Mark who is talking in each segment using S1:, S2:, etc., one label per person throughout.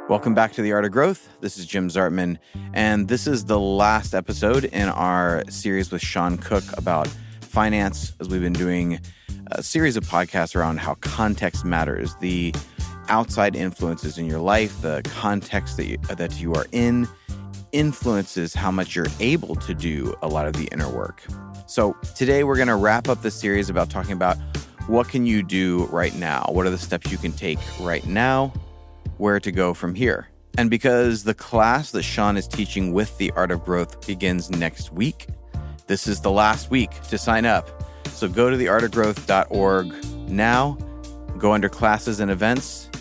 S1: Welcome back to The Art of Growth. This is Jim Zartman, and this is the last episode in our series with Sean Cook about finance, as we've been doing a series of podcasts around how context matters, the outside influences in your life, the context that you are in influences how much you're able to do a lot of the inner work. So today we're going to wrap up this series about talking about what can you do right now? What are the steps you can take right now? Where to go from here. And because the class that Sean is teaching with The Art of Growth begins next week, this is the last week to sign up. So go to theartofgrowth.org now, go under classes and events,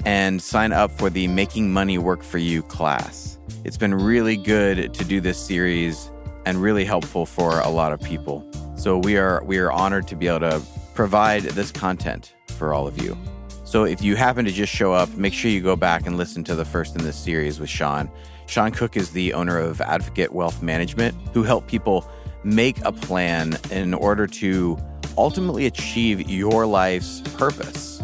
S1: and sign up for the Making Money Work for You class. It's been really good to do this series and really helpful for a lot of people. So we are honored to be able to provide this content for all of you. So if you happen to just show up, make sure you go back and listen to the first in this series with Sean. Sean Cook is the owner of Advocate Wealth Management, who help people make a plan in order to ultimately achieve your life's purpose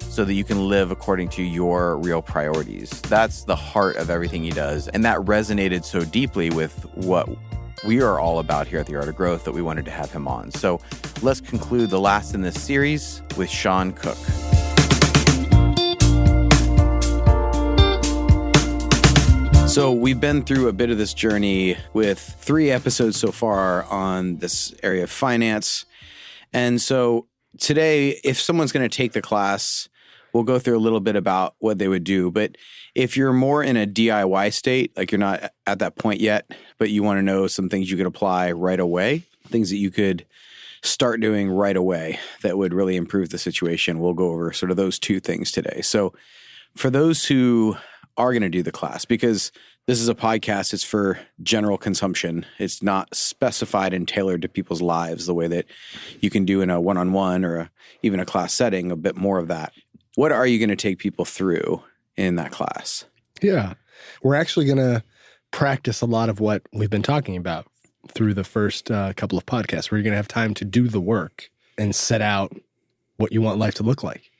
S1: so that you can live according to your real priorities. That's the heart of everything he does. And that resonated so deeply with what we are all about here at The Art of Growth that we wanted to have him on. So let's conclude the last in this series with Sean Cook. So we've been through a bit of this journey with 3 episodes so far on this area of finance. And so today, if someone's going to take the class, we'll go through a little bit about what they would do. But if you're more in a DIY state, like you're not at that point yet, but you want to know some things you could apply right away, things that you could start doing right away that would really improve the situation, we'll go over sort of those 2 things today. So for those who are going to do the class, because this is a podcast, it's for general consumption. It's not specified and tailored to people's lives the way that you can do in a one-on-one or even a class setting, a bit more of that. What are you going to take people through in that class?
S2: Yeah, we're actually going to practice a lot of what we've been talking about through the first couple of podcasts, where you're going to have time to do the work and set out what you want life to look like.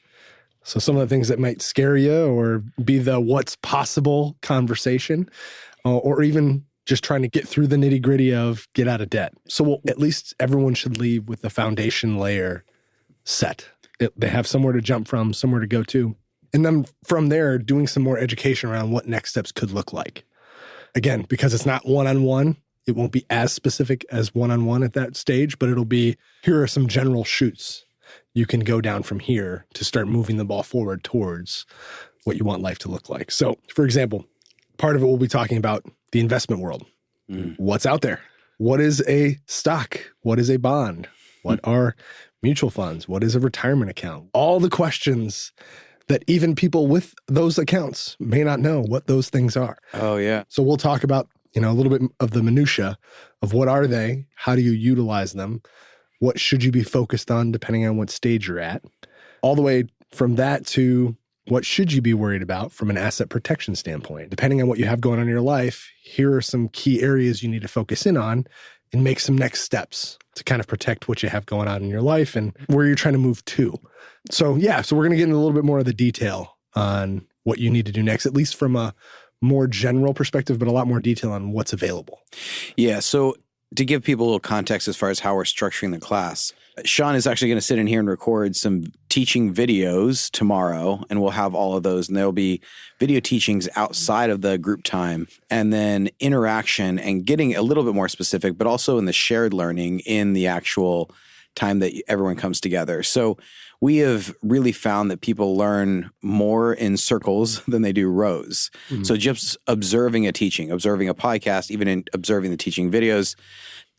S2: So some of the things that might scare you or be the what's possible conversation, or even just trying to get through the nitty gritty of get out of debt. So at least everyone should leave with the foundation layer set. They have somewhere to jump from, somewhere to go to. And then from there, doing some more education around what next steps could look like. Again, because it's not one-on-one, it won't be as specific as one-on-one at that stage, but it'll be, here are some general shoots you can go down from here to start moving the ball forward towards what you want life to look like. So, for example, part of it we'll be talking about the investment world. What's out there? What is a stock? What is a bond? What are mutual funds? What is a retirement account? All the questions that even people with those accounts may not know what those things are.
S1: Oh, yeah.
S2: So we'll talk about, a little bit of the minutia of what are they? How do you utilize them? What should you be focused on depending on what stage you're at? All the way from that to what should you be worried about from an asset protection standpoint? Depending on what you have going on in your life, here are some key areas you need to focus in on and make some next steps to kind of protect what you have going on in your life and where you're trying to move to. So we're going to get into a little bit more of the detail on what you need to do next, at least from a more general perspective, but a lot more detail on what's available.
S1: Yeah, so to give people a little context as far as how we're structuring the class, Sean is actually going to sit in here and record some teaching videos tomorrow, and we'll have all of those, and there'll be video teachings outside of the group time, and then interaction and getting a little bit more specific, but also in the shared learning in the actual time that everyone comes together. So we have really found that people learn more in circles than they do rows. Mm-hmm. So just observing a teaching, observing a podcast, even in observing the teaching videos,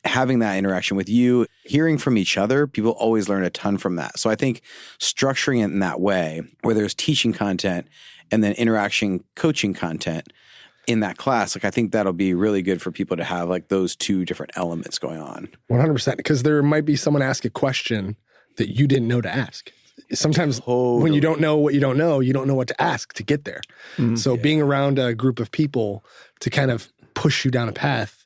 S1: having that interaction with you, hearing from each other, people always learn a ton from that. So I think structuring it in that way, where there's teaching content and then interaction, coaching content in that class, I think that'll be really good for people to have those 2 different elements going on.
S2: 100%, because there might be someone ask a question that you didn't know to ask. Sometimes when you don't know what you don't know what to ask to get there. So being around a group of people to kind of push you down a path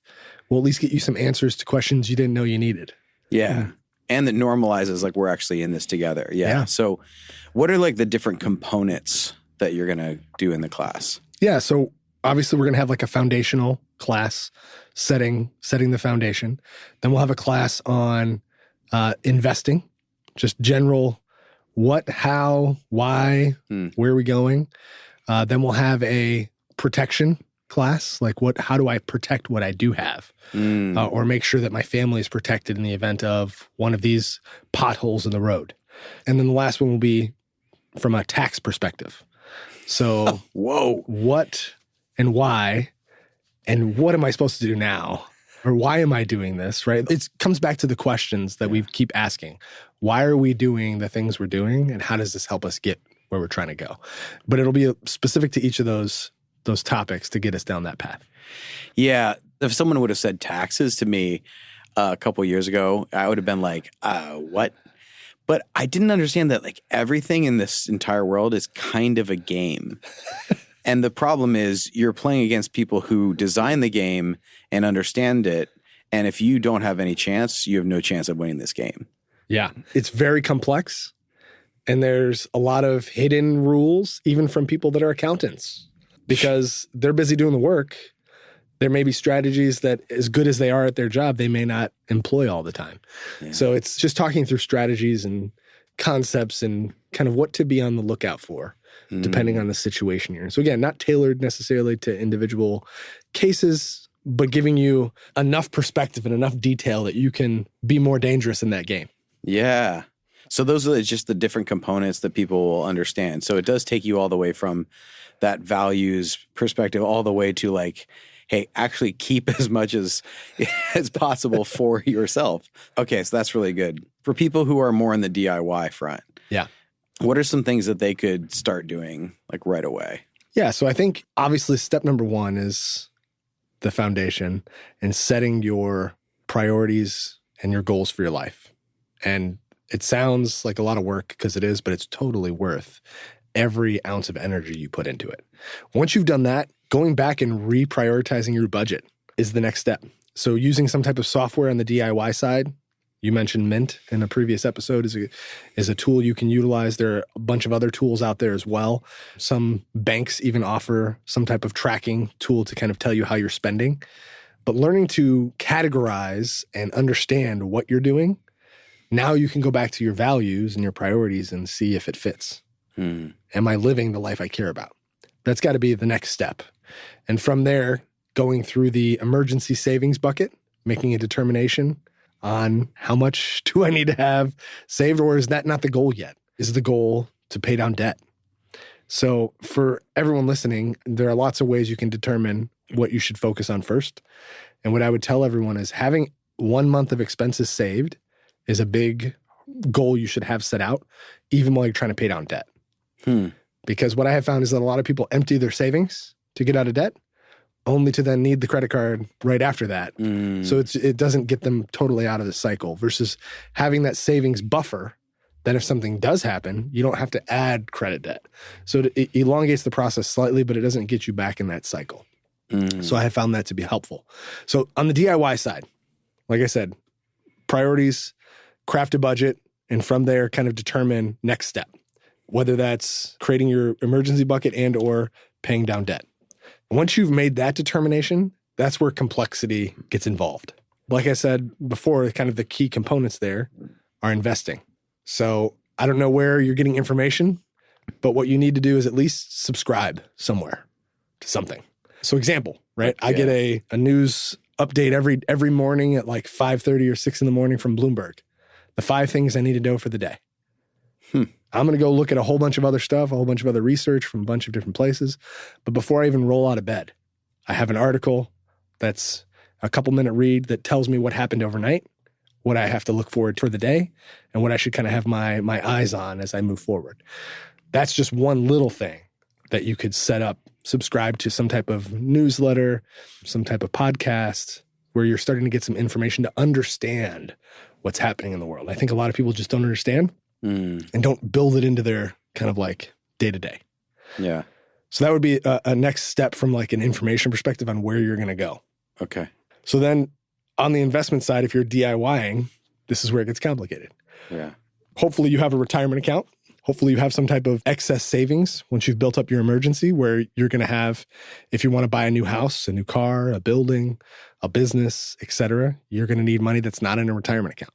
S2: will at least get you some answers to questions you didn't know you needed.
S1: Yeah. And that normalizes we're actually in this together. Yeah. So what are the different components that you're going to do in the class?
S2: Yeah. So obviously we're going to have like a foundational class setting the foundation. Then we'll have a class on investing, just general what, how, why, where are we going? Then we'll have a protection class, like how do I protect what I do have? Or make sure that my family is protected in the event of one of these potholes in the road. And then the last one will be from a tax perspective. So what and why, and what am I supposed to do now? Or why am I doing this, right? It comes back to the questions that we keep asking. Why are we doing the things we're doing, and how does this help us get where we're trying to go? But it'll be specific to each of those topics to get us down that path.
S1: Yeah. If someone would have said taxes to me a couple years ago, I would have been like, what? But I didn't understand that like everything in this entire world is kind of a game. And the problem is you're playing against people who design the game and understand it. And if you don't have any chance, you have no chance of winning this game.
S2: Yeah. It's very complex. And there's a lot of hidden rules, even from people that are accountants, because they're busy doing the work. There may be strategies that, as good as they are at their job, they may not employ all the time. Yeah. So it's just talking through strategies and concepts and kind of what to be on the lookout for, depending on the situation you're in. So again, not tailored necessarily to individual cases, but giving you enough perspective and enough detail that you can be more dangerous in that game.
S1: Yeah. So those are just the different components that people will understand. So it does take you all the way from that values perspective all the way to like, hey, actually keep as much as possible for yourself. Okay, so that's really good. For people who are more in the DIY front, what are some things that they could start doing like right away?
S2: Yeah, so I think obviously step number one is the foundation and setting your priorities and your goals for your life. And it sounds like a lot of work because it is, but it's totally worth every ounce of energy you put into it. Once you've done that, going back and reprioritizing your budget is the next step. So using some type of software on the DIY side, you mentioned Mint in a previous episode, is a tool you can utilize. There are a bunch of other tools out there as well. Some banks even offer some type of tracking tool to kind of tell you how you're spending. But learning to categorize and understand what you're doing, now you can go back to your values and your priorities and see if it fits. Am I living the life I care about? That's got to be the next step. And from there, going through the emergency savings bucket, making a determination on how much do I need to have saved, or is that not the goal yet? Is the goal to pay down debt? So for everyone listening, there are lots of ways you can determine what you should focus on first. And what I would tell everyone is having 1 month of expenses saved is a big goal you should have set out, even while you're trying to pay down debt. Because what I have found is that a lot of people empty their savings to get out of debt, only to then need the credit card right after that. So it doesn't get them totally out of the cycle, versus having that savings buffer that if something does happen, you don't have to add credit debt. So it elongates the process slightly, but it doesn't get you back in that cycle. So I have found that to be helpful. So on the DIY side, like I said, priorities, craft a budget, and from there kind of determine next step, whether that's creating your emergency bucket and or paying down debt. Once you've made that determination, that's where complexity gets involved. Like I said before, kind of the key components there are investing. So I don't know where you're getting information, but what you need to do is at least subscribe somewhere to something. So example, right? I get a news update every morning at like 5:30 or 6 in the morning from Bloomberg. The 5 things I need to know for the day. I'm going to go look at a whole bunch of other stuff, a whole bunch of other research from a bunch of different places. But before I even roll out of bed, I have an article that's a couple-minute read that tells me what happened overnight, what I have to look forward to for the day, and what I should kind of have my eyes on as I move forward. That's just one little thing that you could set up, subscribe to some type of newsletter, some type of podcast, where you're starting to get some information to understand what's happening in the world. I think a lot of people just don't understand and don't build it into their kind of like day-to-day.
S1: Yeah.
S2: So that would be a next step from like an information perspective on where you're going to go.
S1: Okay.
S2: So then on the investment side, if you're DIYing, this is where it gets complicated.
S1: Yeah.
S2: Hopefully you have a retirement account Hopefully you have some type of excess savings once you've built up your emergency, where you're going to have, if you want to buy a new house, a new car, a building, a business, etc., you're going to need money that's not in a retirement account.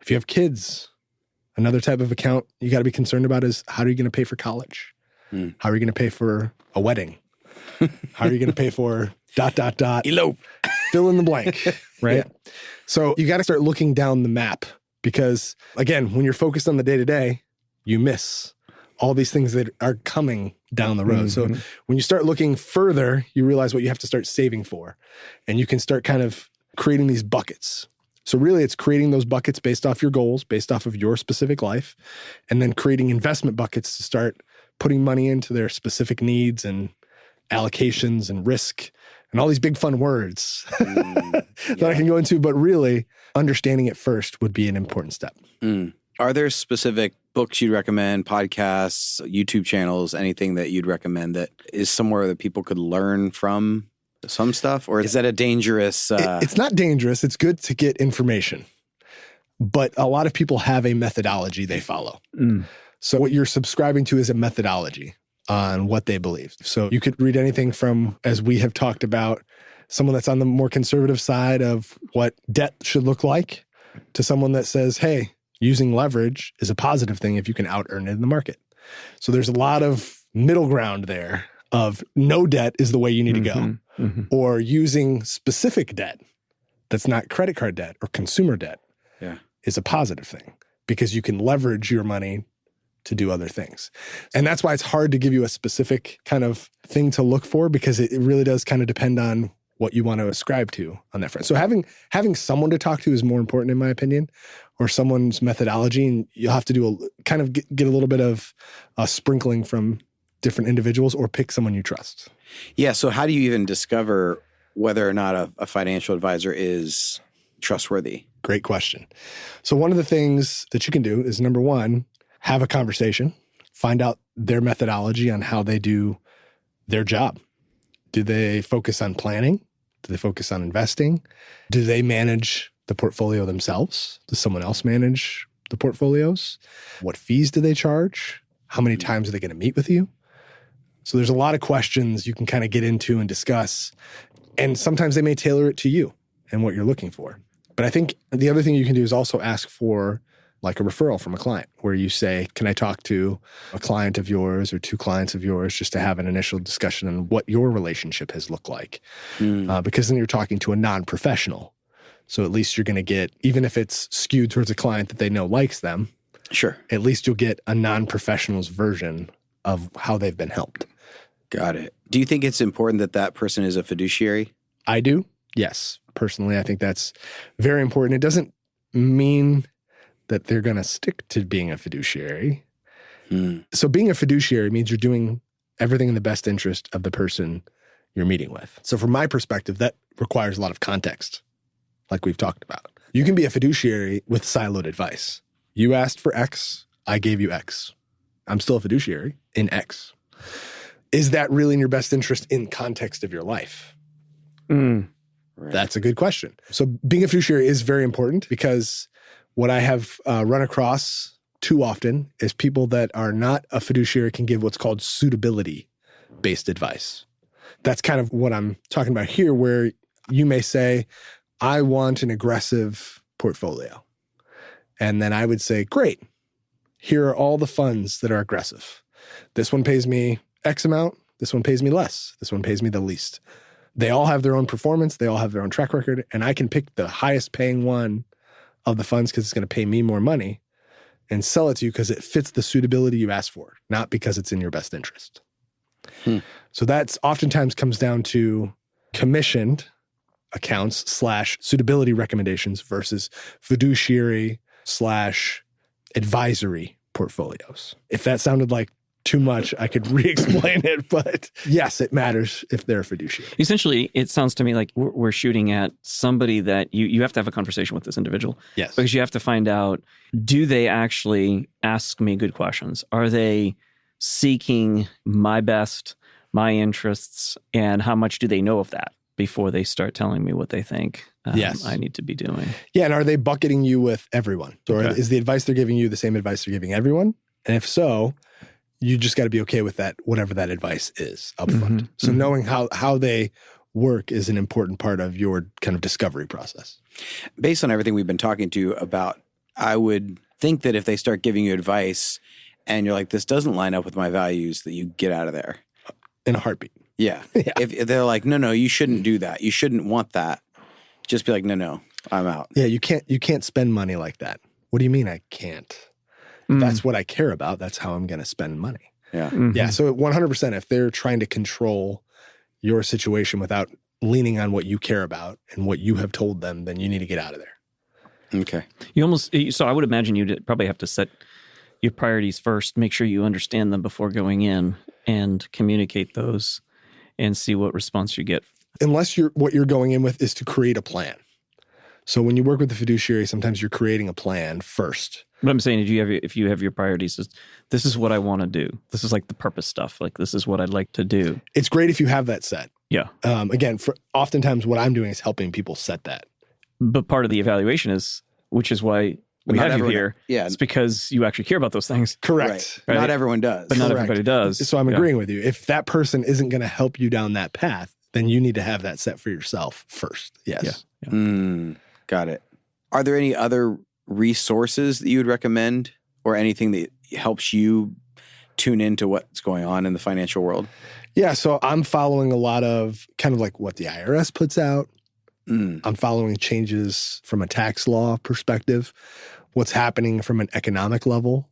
S2: If you have kids, another type of account you got to be concerned about is, how are you going to pay for college? How are you going to pay for a wedding? How are you going to pay for ...
S1: Elope.
S2: Fill in the blank, right? Yeah. So you got to start looking down the map, because again, when you're focused on the day-to-day, you miss all these things that are coming down the road. So when you start looking further, you realize what you have to start saving for, and you can start kind of creating these buckets. So really, it's creating those buckets based off your goals, based off of your specific life, and then creating investment buckets to start putting money into their specific needs and allocations and risk and all these big fun words that I can go into. But really, understanding it first would be an important step.
S1: Are there specific books you'd recommend, podcasts, YouTube channels, anything that you'd recommend that is somewhere that people could learn from some stuff? Or is that a dangerous...
S2: It's not dangerous. It's good to get information. But a lot of people have a methodology they follow. So what you're subscribing to is a methodology on what they believe. So you could read anything from, as we have talked about, someone that's on the more conservative side of what debt should look like, to someone that says, hey, using leverage is a positive thing if you can out earn it in the market. So there's a lot of middle ground there of no debt is the way you need to go, or using specific debt that's not credit card debt or consumer debt is a positive thing, because you can leverage your money to do other things. And that's why it's hard to give you a specific kind of thing to look for, because it really does kind of depend on what you want to ascribe to on that front. So having someone to talk to is more important, in my opinion, or someone's methodology, and you'll have to do get a little bit of a sprinkling from different individuals, or pick someone you trust.
S1: Yeah. So how do you even discover whether or not a financial advisor is trustworthy?
S2: Great question. So one of the things that you can do is, number one, have a conversation, find out their methodology on how they do their job. Do they focus on planning? Do they focus on investing? Do they manage the portfolio themselves? Does someone else manage the portfolios? What fees do they charge? How many times are they going to meet with you? So there's a lot of questions you can kind of get into and discuss. And sometimes they may tailor it to you and what you're looking for. But I think the other thing you can do is also ask for like a referral from a client, where you say, can I talk to a client of yours or two clients of yours, just to have an initial discussion on what your relationship has looked like? Because then you're talking to a non-professional. So at least you're going to get, even if it's skewed towards a client that they know likes them,
S1: sure,
S2: at least you'll get a non-professional's version of how they've been helped.
S1: Got it. Do you think it's important that that person is a fiduciary?
S2: I do. Yes. Personally, I think that's very important. It doesn't mean that they're going to stick to being a fiduciary. So being a fiduciary means you're doing everything in the best interest of the person you're meeting with. So from my perspective, that requires a lot of context, like we've talked about. You can be a fiduciary with siloed advice. You asked for X, I gave you X. I'm still a fiduciary in X. Is that really in your best interest in context of your life? Right. That's a good question. So being a fiduciary is very important, because what I have run across too often is people that are not a fiduciary can give what's called suitability-based advice. That's kind of what I'm talking about here, where you may say, I want an aggressive portfolio. And then I would say, great, here are all the funds that are aggressive. This one pays me X amount. This one pays me less. This one pays me the least. They all have their own performance. They all have their own track record. And I can pick the highest paying one of the funds because it's going to pay me more money, and sell it to you because it fits the suitability you asked for, not because it's in your best interest. So that's oftentimes comes down to commissioned accounts / suitability recommendations versus fiduciary / advisory portfolios. If that sounded like too much, I could re-explain it, but yes, it matters if they're a fiduciary.
S3: Essentially, it sounds to me like we're shooting at somebody that you have to have a conversation with this individual.
S2: Yes.
S3: Because you have to find out, do they actually ask me good questions? Are they seeking my best, my interests, and how much do they know of that before they start telling me what they think I need to be doing?
S2: Yeah, and are they bucketing you with everyone? So is the advice they're giving you the same advice they're giving everyone? And if so, you just got to be okay with that, whatever that advice is up front.
S3: Mm-hmm.
S2: So knowing how they work is an important part of your kind of discovery process.
S1: Based on everything we've been talking to you about, I would think that if they start giving you advice and you're like, this doesn't line up with my values, that you get out of there.
S2: In a heartbeat.
S1: Yeah.
S2: Yeah.
S1: If they're like, no, you shouldn't do that. You shouldn't want that. Just be like, no, I'm out.
S2: Yeah, you can't spend money like that. What do you mean I can't? That's what I care about. That's how I'm going to spend money.
S1: Yeah.
S3: Mm-hmm.
S2: Yeah. So 100%, if they're trying to control your situation without leaning on what you care about and what you have told them, then you need to get out of there.
S1: Okay.
S3: So I would imagine you'd probably have to set your priorities first, make sure you understand them before going in and communicate those and see what response you get.
S2: Unless what you're going in with is to create a plan. So when you work with the fiduciary, sometimes you're creating a plan first.
S3: What I'm saying is if you have your priorities, this is what I want to do. This is like the purpose stuff. Like this is what I'd like to do.
S2: It's great if you have that set.
S3: Yeah.
S2: Again, oftentimes what I'm doing is helping people set that.
S3: But part of the evaluation which is why we have you here.
S1: Yeah.
S3: It's because you actually care about those things.
S2: Correct.
S1: Right. Not everyone does.
S3: But not
S2: Correct.
S3: everybody does.
S2: So I'm agreeing with you. If that person isn't going to help you down that path, then you need to have that set for yourself first. Yes.
S3: Yeah.
S1: Got it. Are there any other resources that you would recommend or anything that helps you tune into what's going on in the financial world?
S2: Yeah. So I'm following a lot of kind of like what the IRS puts out. I'm following changes from a tax law perspective, what's happening from an economic level.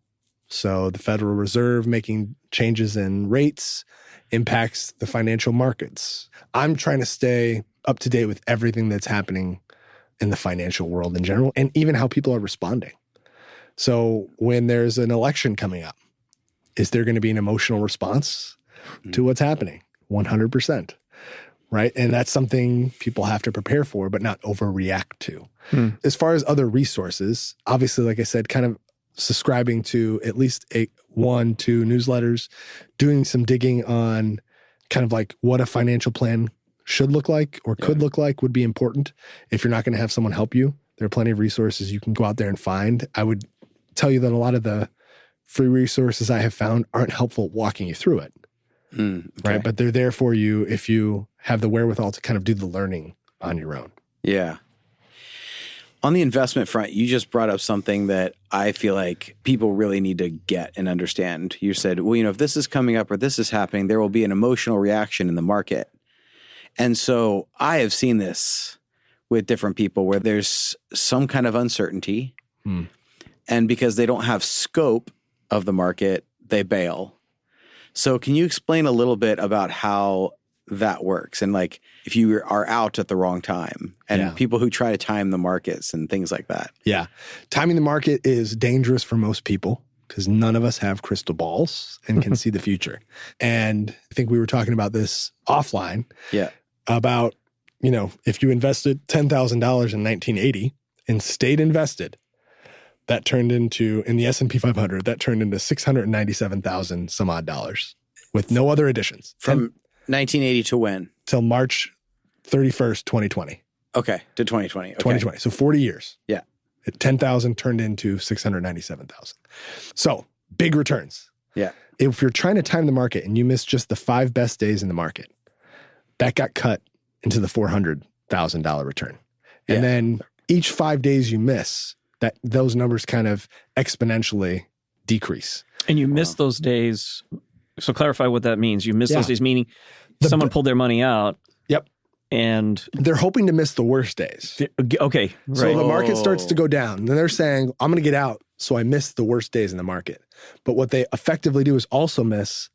S2: So the Federal Reserve making changes in rates impacts the financial markets. I'm trying to stay up to date with everything that's happening in the financial world in general, and even how people are responding. So when there's an election coming up, is there going to be an emotional response to what's happening? 100%. Right. And that's something people have to prepare for, but not overreact to. As far as other resources, obviously, like I said, kind of subscribing to at least 2 newsletters, doing some digging on kind of like what a financial plan should look like or could look like would be important. If you're not going to have someone help you, there are plenty of resources you can go out there and find. I would tell you that a lot of the free resources I have found aren't helpful walking you through it.
S1: Okay.
S2: Right. But they're there for you if you have the wherewithal to kind of do the learning on your own.
S1: Yeah. On the investment front, you just brought up something that I feel like people really need to get and understand. You said, well, if this is coming up or this is happening, there will be an emotional reaction in the market. And so I have seen this with different people where there's some kind of uncertainty. And because they don't have scope of the market, they bail. So can you explain a little bit about how that works? And like if you are out at the wrong time and people who try to time the markets and things like that.
S2: Yeah. Timing the market is dangerous for most people because none of us have crystal balls and can see the future. And I think we were talking about this offline.
S1: Yeah.
S2: About, if you invested $10,000 in 1980 and stayed invested, that turned into, in the S&P 500, that turned into $697,000 some odd dollars with no other additions.
S1: From 1980 to when?
S2: Till March 31st, 2020.
S1: Okay, to 2020. Okay.
S2: 2020. So 40 years.
S1: Yeah.
S2: 10,000 turned into 697,000. So big returns.
S1: Yeah.
S2: If you're trying to time the market and you miss just the 5 best days in the market, that got cut into the $400,000 return. And then each 5 days you miss, those numbers kind of exponentially decrease.
S3: And you miss those days. So clarify what that means. You miss those days, meaning someone pulled their money out.
S2: Yep.
S3: And
S2: they're hoping to miss the worst days.
S3: Okay. Right.
S2: So the market starts to go down. And they're saying, I'm going to get out so I miss the worst days in the market. But what they effectively do is also miss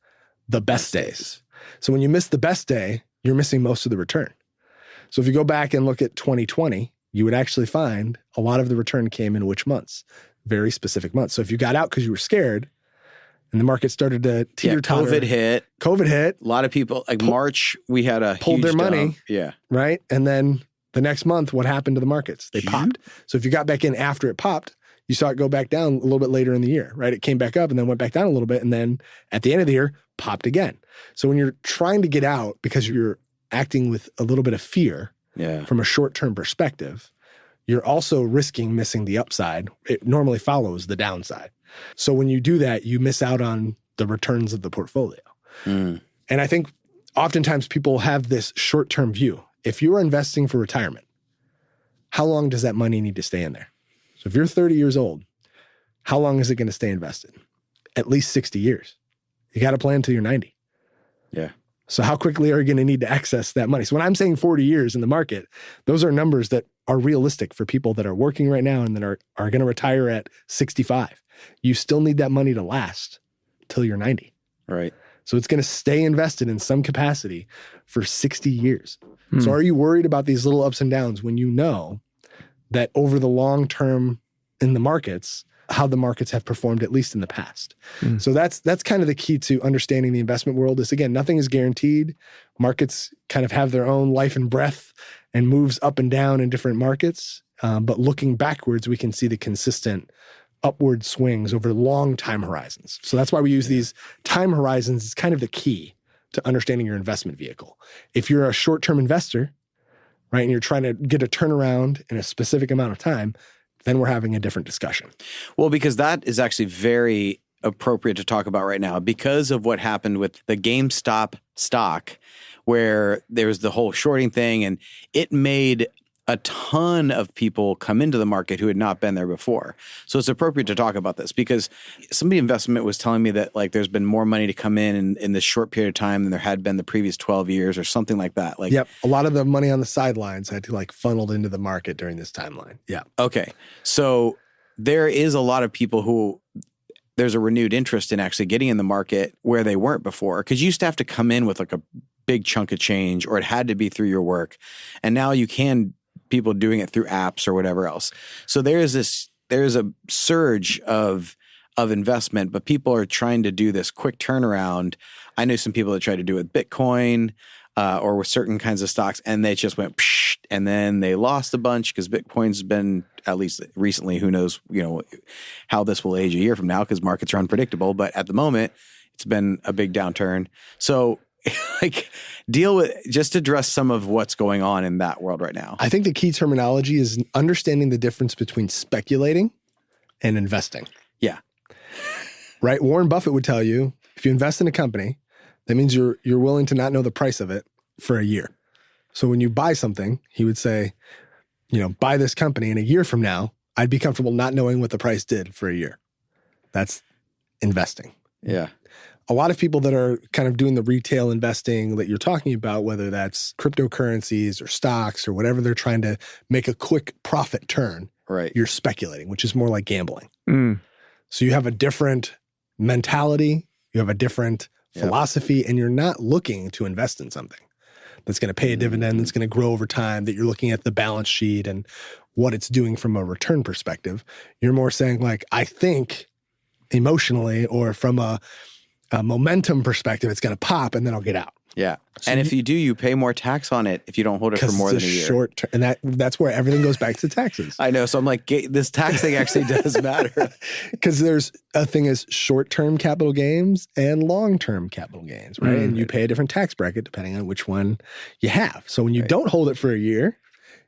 S2: the best days. So when you miss the best day, you're missing most of the return. So if you go back and look at 2020, you would actually find a lot of the return came in which months? Very specific months. So if you got out because you were scared and the market started to teeter-totter. COVID hit.
S1: A lot of people, like March, we had a
S2: pulled
S1: huge
S2: their money.
S1: dump. Yeah.
S2: Right? And then the next month, what happened to the markets? They popped. So if you got back in after it popped, you saw it go back down a little bit later in the year, right? It came back up and then went back down a little bit. And then at the end of the year, popped again. So when you're trying to get out because you're acting with a little bit of fear from a short-term perspective, you're also risking missing the upside. It normally follows the downside. So when you do that, you miss out on the returns of the portfolio. And I think oftentimes people have this short-term view. If you're investing for retirement, how long does that money need to stay in there? So if you're 30 years old, how long is it going to stay invested? At least 60 years. You got to plan until you're 90.
S1: Yeah.
S2: So how quickly are you going to need to access that money? So when I'm saying 40 years in the market, those are numbers that are realistic for people that are working right now and that are going to retire at 65. You still need that money to last till you're 90.
S1: Right.
S2: So it's going to stay invested in some capacity for 60 years. So are you worried about these little ups and downs when you know that over the long term in the markets, how the markets have performed, at least in the past? So that's kind of the key to understanding the investment world is, again, nothing is guaranteed. Markets kind of have their own life and breath and moves up and down in different markets. But looking backwards, we can see the consistent upward swings over long time horizons. So that's why we use these time horizons as kind of the key to understanding your investment vehicle. If you're a short-term investor, right, and you're trying to get a turnaround in a specific amount of time, then we're having a different discussion.
S1: Well, because that is actually very appropriate to talk about right now because of what happened with the GameStop stock, where there was the whole shorting thing, and it made a ton of people come into the market who had not been there before. So it's appropriate to talk about this because somebody investment was telling me that like there's been more money to come in this short period of time than there had been the previous 12 years or something like that. Like,
S2: yep. A lot of the money on the sidelines had to like funneled into the market during this timeline. Yeah.
S1: Okay. So there is a lot of people who there's a renewed interest in actually getting in the market where they weren't before, because you used to have to come in with like a big chunk of change, or it had to be through your work. And now you can people doing it through apps or whatever else. So there's a surge of investment, but people are trying to do this quick turnaround. I know some people that tried to do it with Bitcoin or with certain kinds of stocks, and they just went psh, and then they lost a bunch because Bitcoin's been, at least recently, who knows, how this will age a year from now because markets are unpredictable. But at the moment, it's been a big downturn. So like just address some of what's going on in that world right now.
S2: I think the key terminology is understanding the difference between speculating and investing.
S1: Yeah.
S2: Right? Warren Buffett would tell you, if you invest in a company, that means you're willing to not know the price of it for a year. So when you buy something, he would say, buy this company, and a year from now, I'd be comfortable not knowing what the price did for a year. That's investing.
S1: Yeah.
S2: A lot of people that are kind of doing the retail investing that you're talking about, whether that's cryptocurrencies or stocks or whatever, they're trying to make a quick profit turn.
S1: Right.
S2: You're speculating, which is more like gambling. So you have a different mentality, you have a different philosophy, and you're not looking to invest in something that's going to pay a dividend, that's going to grow over time, that you're looking at the balance sheet and what it's doing from a return perspective. You're more saying like, I think emotionally or from a momentum perspective, it's going to pop and then I'll get out.
S1: Yeah. So and if you do, you pay more tax on it if you don't hold it for more than a year.
S2: Short term, and that's where everything goes back to taxes.
S1: I know. So I'm like, this tax thing actually does matter.
S2: Because there's a thing as short-term capital gains and long-term capital gains, right? And you pay a different tax bracket depending on which one you have. So when you don't hold it for a year,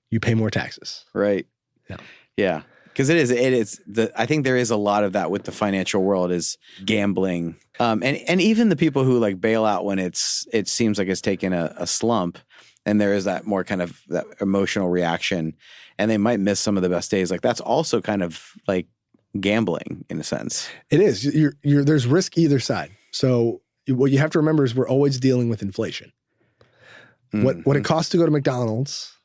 S2: you pay more taxes.
S1: Right.
S2: Yeah.
S1: Yeah. Because I think there is a lot of that with the financial world is gambling. And even the people who like bail out when it seems like it's taken a slump, and there is that more kind of that emotional reaction, and they might miss some of the best days. Like that's also kind of like gambling in a sense.
S2: It is. There's risk either side. So what you have to remember is we're always dealing with inflation. What it costs to go to McDonald's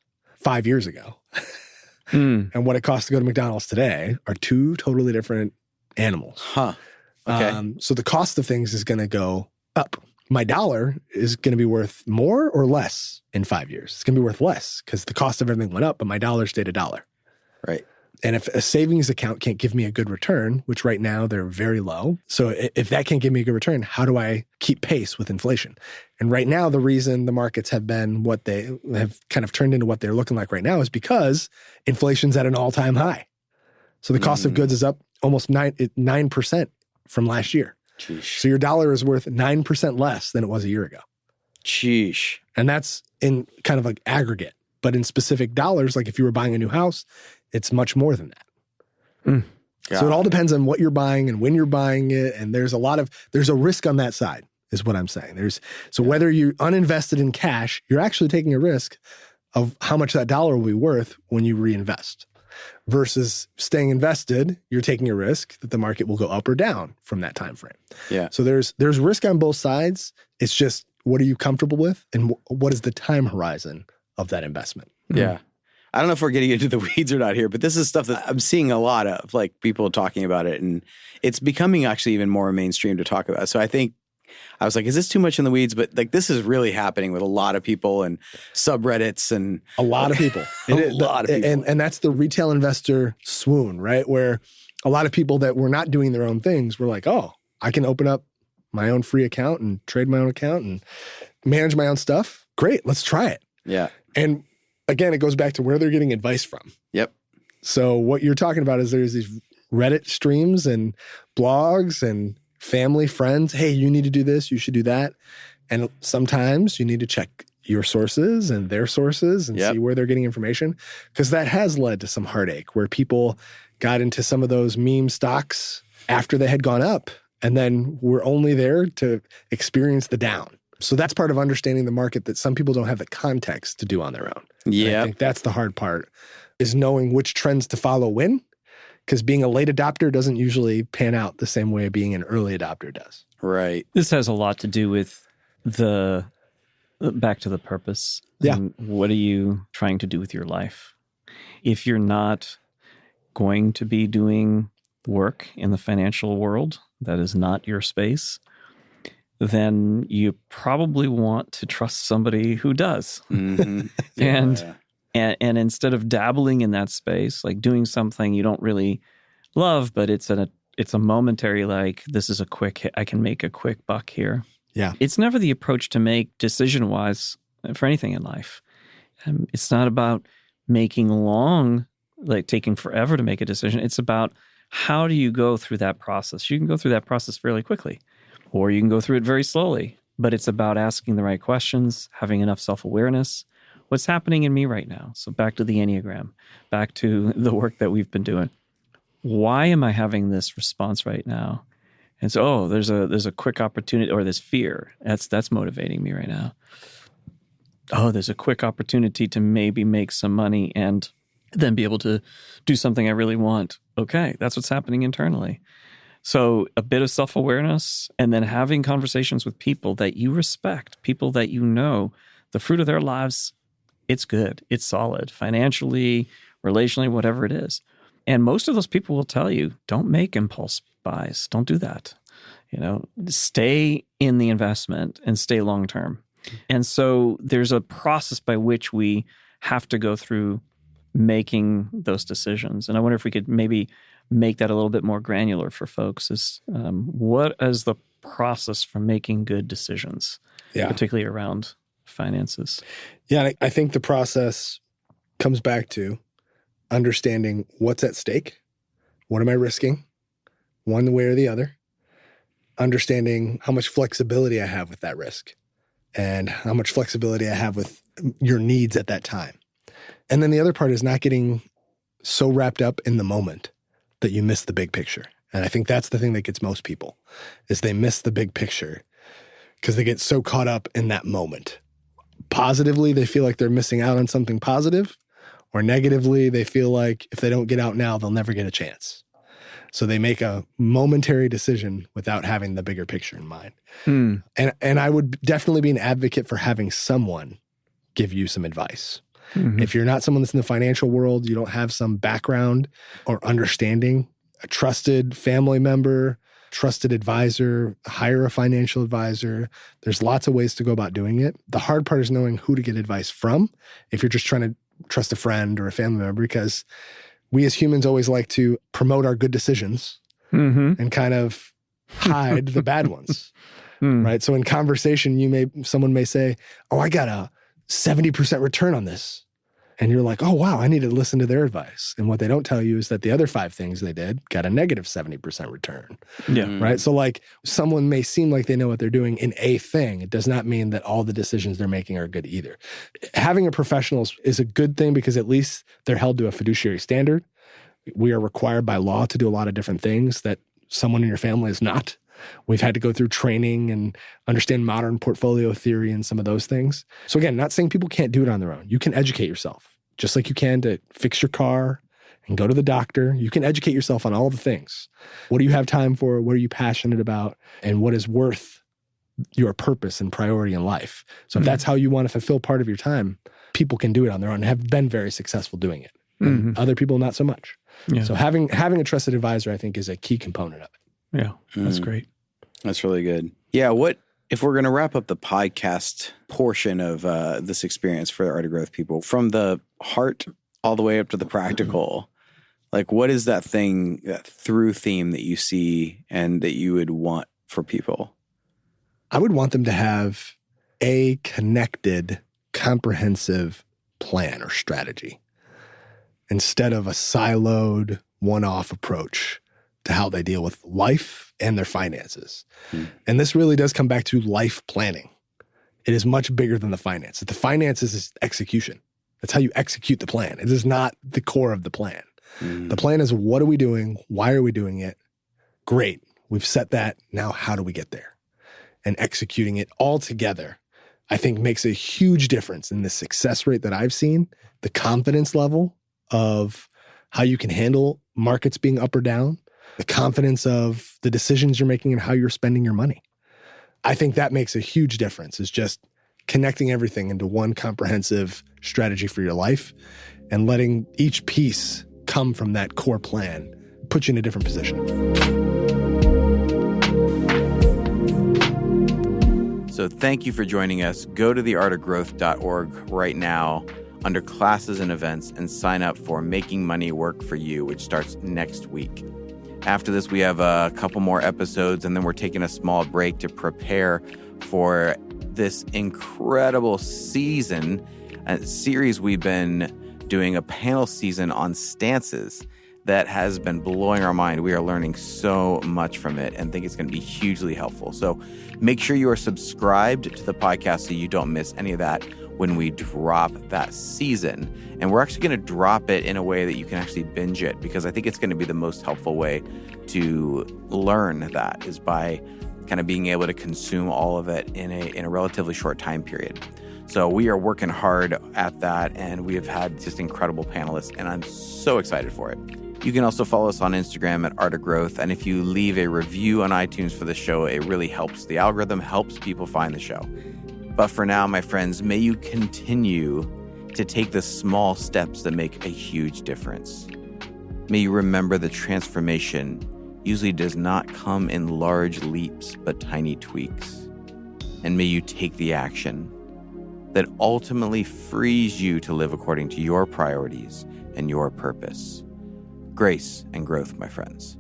S2: 5 years ago and what it costs to go to McDonald's today are two totally different animals.
S1: Huh. Okay.
S2: So the cost of things is going to go up. My dollar is going to be worth more or less in 5 years. It's going to be worth less because the cost of everything went up, but my dollar stayed $1.
S1: Right.
S2: And if a savings account can't give me a good return, which right now they're very low. So if that can't give me a good return, how do I keep pace with inflation? And right now, the reason the markets have been what they have kind of turned into what they're looking like right now is because inflation's at an all-time high. So the cost of goods is up almost 9% from last year.
S1: Sheesh.
S2: So your dollar is worth 9% less than it was a year ago.
S1: Sheesh.
S2: And that's in kind of like aggregate. But in specific dollars, like if you were buying a new house, it's much more than that. So it all depends on what you're buying and when you're buying it. And there's a risk on that side is what I'm saying. Whether you're uninvested in cash, you're actually taking a risk of how much that dollar will be worth when you reinvest. Versus staying invested, you're taking a risk that the market will go up or down from that time frame.
S1: Yeah.
S2: So there's risk on both sides. It's just, what are you comfortable with, and what is the time horizon of that investment?
S1: Yeah. I don't know if we're getting into the weeds or not here, but this is stuff that I'm seeing a lot of, like people talking about it, and it's becoming actually even more mainstream to talk about. So I think I was like, is this too much in the weeds? But like, this is really happening with a lot of people and subreddits and
S2: a lot of people.
S1: a lot of people.
S2: And that's the retail investor swoon, right? Where a lot of people that were not doing their own things were like, oh, I can open up my own free account and trade my own account and manage my own stuff. Great, let's try it.
S1: Yeah.
S2: And again, it goes back to where they're getting advice from.
S1: Yep.
S2: So what you're talking about is there's these Reddit streams and blogs and family, friends. Hey, you need to do this. You should do that. And sometimes you need to check your sources and their sources and see where they're getting information. Because that has led to some heartache where people got into some of those meme stocks after they had gone up and then were only there to experience the down. So that's part of understanding the market that some people don't have the context to do on their own.
S1: Yeah.
S2: I think that's the hard part, is knowing which trends to follow when, because being a late adopter doesn't usually pan out the same way being an early adopter does.
S1: Right.
S3: This has a lot to do with back to the purpose.
S2: Yeah.
S3: And what are you trying to do with your life? If you're not going to be doing work in the financial world, that is not your space, then you probably want to trust somebody who does.
S1: Mm-hmm.
S3: And instead of dabbling in that space, like doing something you don't really love, but it's a momentary, like, this is a quick hit, I can make a quick buck here.
S2: Yeah.
S3: It's never the approach to make decision-wise for anything in life. It's not about making taking forever to make a decision. It's about, how do you go through that process? You can go through that process fairly quickly, or you can go through it very slowly, but it's about asking the right questions, having enough self-awareness. What's happening in me right now? So back to the Enneagram, back to the work that we've been doing. Why am I having this response right now? And so, there's a quick opportunity, or this fear that's motivating me right now. Oh, there's a quick opportunity to maybe make some money and then be able to do something I really want. Okay, that's what's happening internally. So a bit of self-awareness, and then having conversations with people that you respect, people that you know, the fruit of their lives, it's good, it's solid, financially, relationally, whatever it is. And most of those people will tell you, don't make impulse buys. Don't do that. Stay in the investment and stay long-term. And so there's a process by which we have to go through making those decisions. And I wonder if we could maybe make that a little bit more granular for folks, is what is the process for making good decisions, particularly around finances?
S2: Yeah, I think the process comes back to understanding what's at stake, what am I risking, one way or the other, understanding how much flexibility I have with that risk and how much flexibility I have with your needs at that time. And then the other part is not getting so wrapped up in the moment that you miss the big picture. And I think that's the thing that gets most people, is they miss the big picture because they get so caught up in that moment. Positively, they feel like they're missing out on something positive, or negatively, they feel like if they don't get out now, they'll never get a chance. So they make a momentary decision without having the bigger picture in mind. And I would definitely be an advocate for having someone give you some advice. Mm-hmm. If you're not someone that's in the financial world, you don't have some background or understanding, a trusted family member, trusted advisor, hire a financial advisor. There's lots of ways to go about doing it. The hard part is knowing who to get advice from if you're just trying to trust a friend or a family member, because we as humans always like to promote our good decisions and kind of hide the bad ones, right? So in conversation, someone may say, oh, I got a 70% return on this. And you're like, oh, wow, I need to listen to their advice. And what they don't tell you is that the other 5 things they did got a negative 70% return.
S3: Yeah.
S2: Right. So like, someone may seem like they know what they're doing in a thing. It does not mean that all the decisions they're making are good either. Having a professional is a good thing because at least they're held to a fiduciary standard. We are required by law to do a lot of different things that someone in your family is not. We've had to go through training and understand modern portfolio theory and some of those things. So again, not saying people can't do it on their own. You can educate yourself, just like you can to fix your car and go to the doctor. You can educate yourself on all the things. What do you have time for? What are you passionate about? And what is worth your purpose and priority in life? So if that's how you want to fulfill part of your time, people can do it on their own and have been very successful doing it. And other people, not so much.
S3: Yeah.
S2: So having a trusted advisor, I think, is a key component of it.
S3: Yeah, that's great.
S1: That's really good. Yeah. What if we're going to wrap up the podcast portion of this experience for the Art of Growth people, from the heart all the way up to the practical? Like, what is that thing, that through theme that you see and that you would want for people?
S2: I would want them to have a connected, comprehensive plan or strategy instead of a siloed, one-off approach to how they deal with life and their finances. And this really does come back to life planning. It is much bigger than the finance. The finances is execution. That's how you execute the plan. It is not the core of the plan. The plan is, what are we doing? Why are we doing it? Great. We've set that. Now, how do we get there? And executing it all together, I think, makes a huge difference in the success rate that I've seen, the confidence level of how you can handle markets being up or down, the confidence of the decisions you're making and how you're spending your money. I think that makes a huge difference, is just connecting everything into one comprehensive strategy for your life and letting each piece come from that core plan, put you in a different position.
S1: So thank you for joining us. Go to theartofgrowth.org right now under classes and events and sign up for Making Money Work for You, which starts next week. After this, we have a couple more episodes, and then we're taking a small break to prepare for this incredible series we've been doing, a panel season on stances that has been blowing our mind. We are learning so much from it and think it's going to be hugely helpful. So make sure you are subscribed to the podcast so you don't miss any of that when we drop that season. And we're actually going to drop it in a way that you can actually binge it, because I think it's going to be the most helpful way to learn that, is by kind of being able to consume all of it in a relatively short time period. So we are working hard at that, and we have had just incredible panelists, and I'm so excited for it. You can also follow us on Instagram at Art of Growth, and if you leave a review on iTunes for the show, it really helps. The algorithm helps people find the show. But for now, my friends, may you continue to take the small steps that make a huge difference. May you remember that transformation usually does not come in large leaps, but tiny tweaks. And may you take the action that ultimately frees you to live according to your priorities and your purpose. Grace and growth, my friends.